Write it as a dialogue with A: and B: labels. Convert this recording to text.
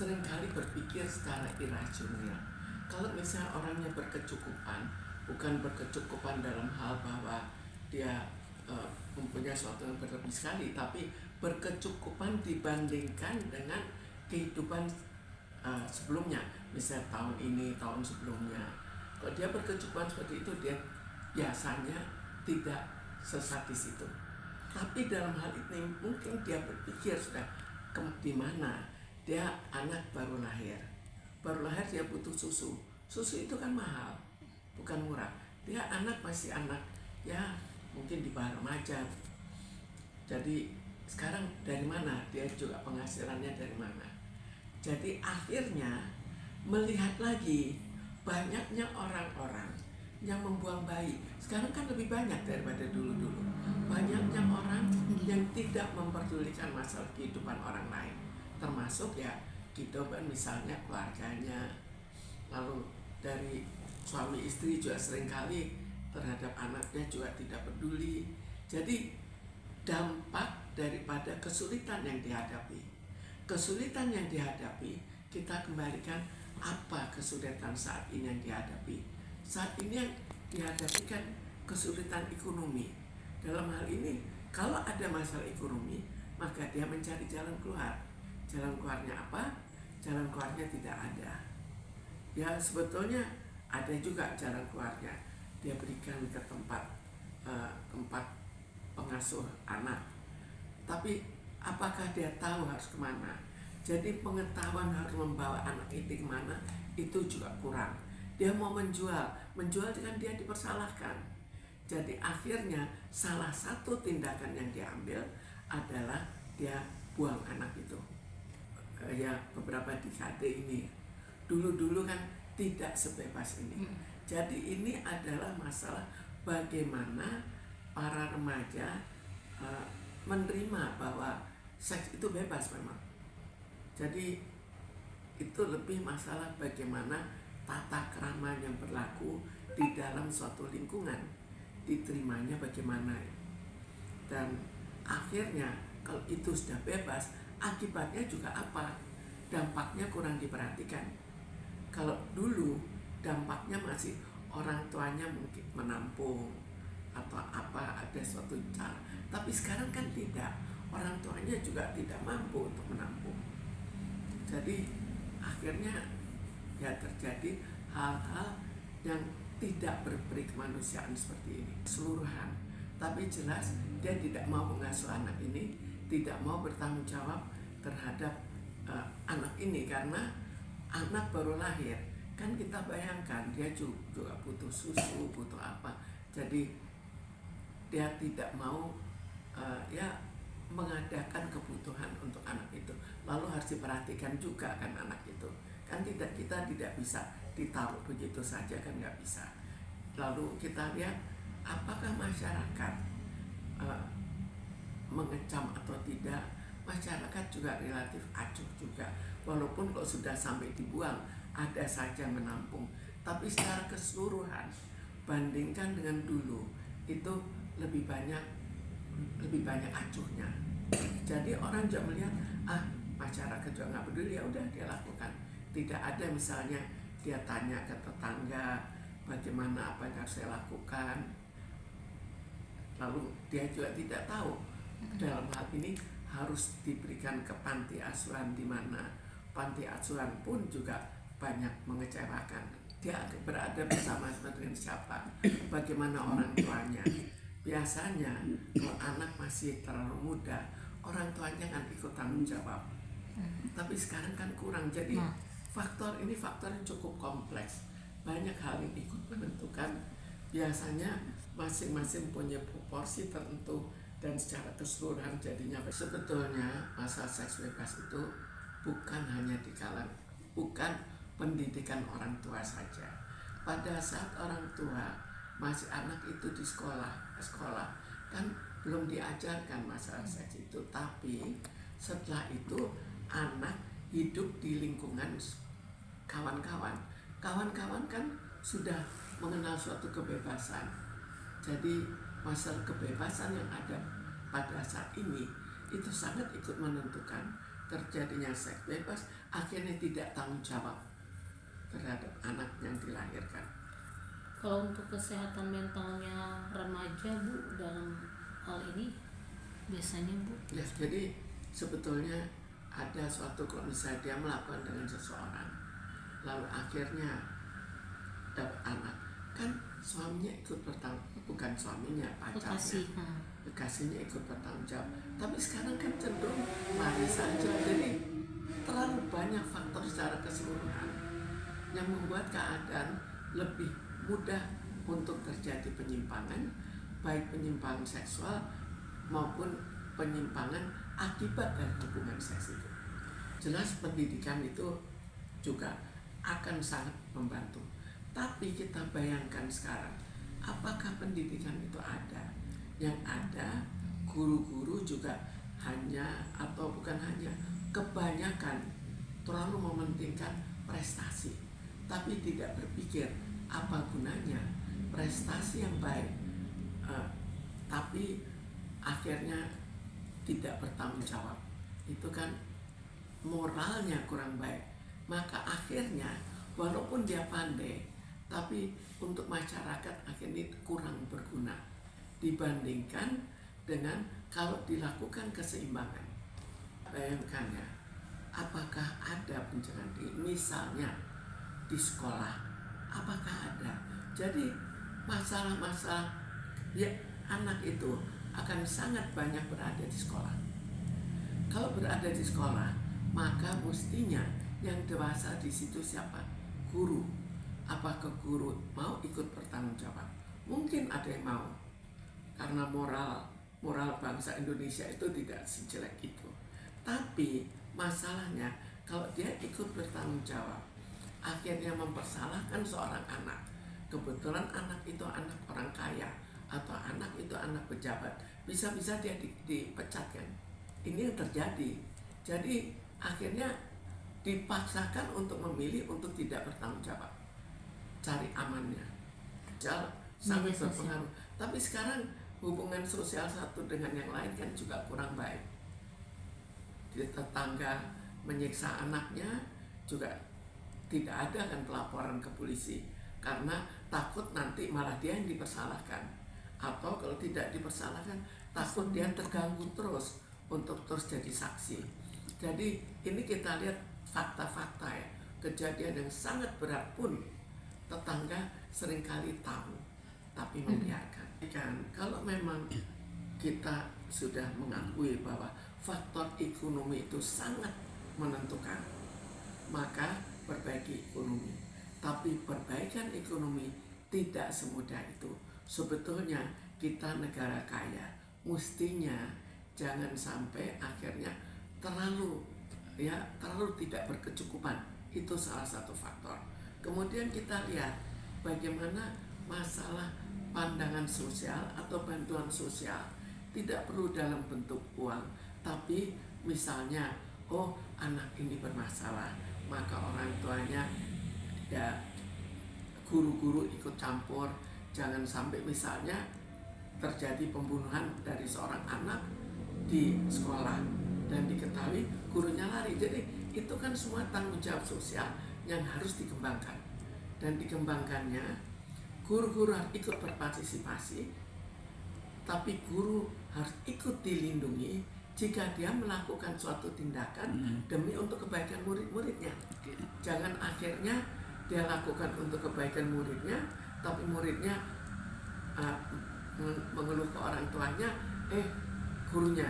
A: seringkali berpikir secara irasional. Kalau misalnya orangnya berkecukupan, bukan berkecukupan dalam hal bahwa dia mempunyai sesuatu yang berlebih sekali, tapi berkecukupan dibandingkan dengan kehidupan sebelumnya, misalnya tahun ini, tahun sebelumnya. Kalau dia berkecukupan seperti itu, dia biasanya tidak sesadis itu. Tapi dalam hal ini mungkin dia berpikir sudah di mana dia anak baru lahir dia butuh susu itu kan mahal, bukan murah. Dia masih anak ya, mungkin di bawah remaja. Jadi sekarang dari mana dia juga penghasilannya dari mana? Jadi akhirnya melihat lagi banyaknya orang-orang yang membuang bayi. Sekarang kan lebih banyak daripada dulu-dulu. Banyaknya orang yang tidak memperdulikan masalah kehidupan orang lain, termasuk ya kehidupan misalnya keluarganya. Lalu dari suami istri juga seringkali terhadap anaknya juga tidak peduli. Jadi dampak daripada kesulitan yang dihadapi, kita kembalikan apa kesulitan saat ini yang dihadapi. Saat ini yang dihadapi kan kesulitan ekonomi. Dalam hal ini, kalau ada masalah ekonomi, maka dia mencari jalan keluar. Jalan keluarnya apa? Jalan keluarnya tidak ada. Ya sebetulnya ada juga jalan keluarnya. Dia berikan ke tempat pengasuh anak. Tapi apakah dia tahu harus kemana? Jadi pengetahuan harus membawa anak itu kemana, itu juga kurang. Dia mau menjual dengan dia dipersalahkan. Jadi akhirnya salah satu tindakan yang diambil adalah dia buang anak itu. Ya beberapa dekade ini, dulu kan tidak sebebas ini. Jadi ini adalah masalah bagaimana para remaja menerima bahwa seks itu bebas memang. Jadi itu lebih masalah bagaimana tata krama yang berlaku di dalam suatu lingkungan, diterimanya bagaimana. Dan akhirnya kalau itu sudah bebas, akibatnya juga apa? Dampaknya kurang diperhatikan. Kalau dulu dampaknya masih orang tuanya mungkin menampung atau apa, ada suatu cara. Tapi sekarang kan tidak, orang tuanya juga tidak mampu untuk menampung. Jadi akhirnya ya terjadi hal-hal yang tidak berperi kemanusiaan seperti ini keseluruhan. Tapi jelas dia tidak mau mengasuh anak ini, tidak mau bertanggung jawab terhadap anak ini, karena anak baru lahir. Kan kita bayangkan dia juga butuh susu, butuh apa. Jadi dia tidak mau mengadakan kebutuhan untuk anak itu. Lalu harus diperhatikan juga kan anak itu. Kan kita tidak bisa ditaruh begitu saja, kan nggak bisa. Lalu kita lihat apakah masyarakat mengecam atau tidak. Masyarakat juga relatif acuh juga. Walaupun kalau sudah sampai dibuang, ada saja menampung. Tapi secara keseluruhan, bandingkan dengan dulu, itu lebih banyak acuhnya. Jadi orang juga melihat masyarakat juga nggak peduli, ya udah dia lakukan. Tidak ada misalnya dia tanya ke tetangga bagaimana apa yang harus saya lakukan. Lalu dia juga tidak tahu dalam hal ini harus diberikan ke panti asuhan, di mana panti asuhan pun juga banyak mengecewakan. Dia berada bersama dengan siapa, bagaimana orang tuanya. Biasanya kalau anak masih terlalu muda, orang tuanya kan ikut tanggung jawab. Tapi sekarang kan kurang. Jadi faktor ini faktor yang cukup kompleks. Banyak hal yang ikut menentukan. Biasanya masing-masing punya proporsi tertentu dan secara keseluruhan jadinya. Sebetulnya masalah seks bebas itu bukan hanya bukan pendidikan orang tua saja. Pada saat orang tua masih anak itu di sekolah kan belum diajarkan masalah seks itu. Tapi setelah itu anak hidup di lingkungan kawan-kawan kan sudah mengenal suatu kebebasan. Jadi masalah kebebasan yang ada pada saat ini itu sangat ikut menentukan terjadinya seks bebas, akhirnya tidak tanggung jawab terhadap anak yang dilahirkan.
B: Kalau untuk kesehatan mentalnya remaja Bu dalam hal ini biasanya Bu?
A: Ya, jadi sebetulnya ada suatu, kalau misalnya dia melakukan dengan seseorang, lalu akhirnya dapat anak, kan suaminya ikut bertanggung, bukan suaminya, pacarnya, kekasihnya ikut bertanggung jawab. Tapi sekarang kan cenderung lari saja, jadi terlalu banyak faktor secara keseluruhan yang membuat keadaan lebih mudah untuk terjadi penyimpangan, baik penyimpangan seksual maupun penyimpangan akibat dari hubungan seks itu. Jelas pendidikan itu juga akan sangat membantu. Tapi kita bayangkan sekarang, apakah pendidikan itu ada? Yang ada, guru-guru juga hanya, atau bukan hanya, kebanyakan terlalu mementingkan prestasi, tapi tidak berpikir apa gunanya prestasi yang baik, tapi akhirnya tidak bertanggung jawab. Itu kan moralnya kurang baik. Maka akhirnya walaupun dia pandai, tapi untuk masyarakat akhirnya kurang berguna dibandingkan dengan kalau dilakukan keseimbangan. Bayangkan ya, apakah ada pencegahan misalnya di sekolah, apakah ada? Jadi masalah-masalah ya, anak itu akan sangat banyak berada di sekolah. Kalau berada di sekolah, maka mestinya yang dewasa di situ siapa? Guru. Apakah guru mau ikut bertanggung jawab? Mungkin ada yang mau, karena moral bangsa Indonesia itu tidak sejelek itu. Tapi masalahnya kalau dia ikut bertanggung jawab, akhirnya mempersalahkan seorang anak. Kebetulan anak itu anak orang kaya, atau anak itu anak pejabat, bisa-bisa dia dipecat kan. Ini yang terjadi. Jadi akhirnya dipaksakan untuk memilih untuk tidak bertanggung jawab, cari amannya. Sangat berpengaruh. Tapi sekarang hubungan sosial satu dengan yang lain kan juga kurang baik. Tetangga menyiksa anaknya juga tidak ada kan pelaporan ke polisi, karena takut nanti malah dia yang dipersalahkan. Atau kalau tidak dipersalahkan, takut dia terganggu terus untuk terus jadi saksi. Jadi ini kita lihat fakta-fakta ya, kejadian yang sangat berat pun tetangga seringkali tahu tapi membiarkan. Kan kalau memang kita sudah mengakui bahwa faktor ekonomi itu sangat menentukan, maka perbaiki ekonomi. Tapi perbaikan ekonomi tidak semudah itu. Sebetulnya kita negara kaya, mestinya jangan sampai akhirnya terlalu tidak berkecukupan. Itu salah satu faktor. Kemudian kita lihat bagaimana masalah pandangan sosial atau bantuan sosial tidak perlu dalam bentuk uang, tapi misalnya anak ini bermasalah, maka orang tuanya ya guru-guru ikut campur. Jangan sampai misalnya terjadi pembunuhan dari seorang anak di sekolah dan diketahui gurunya lari. Jadi itu kan semua tanggung jawab sosial yang harus dikembangkan. Dan dikembangkannya guru-guru harus ikut berpartisipasi, tapi guru harus ikut dilindungi jika dia melakukan suatu tindakan demi untuk kebaikan murid-muridnya. Jangan akhirnya dia lakukan untuk kebaikan muridnya, tapi muridnya mengeluh ke orang tuanya, gurunya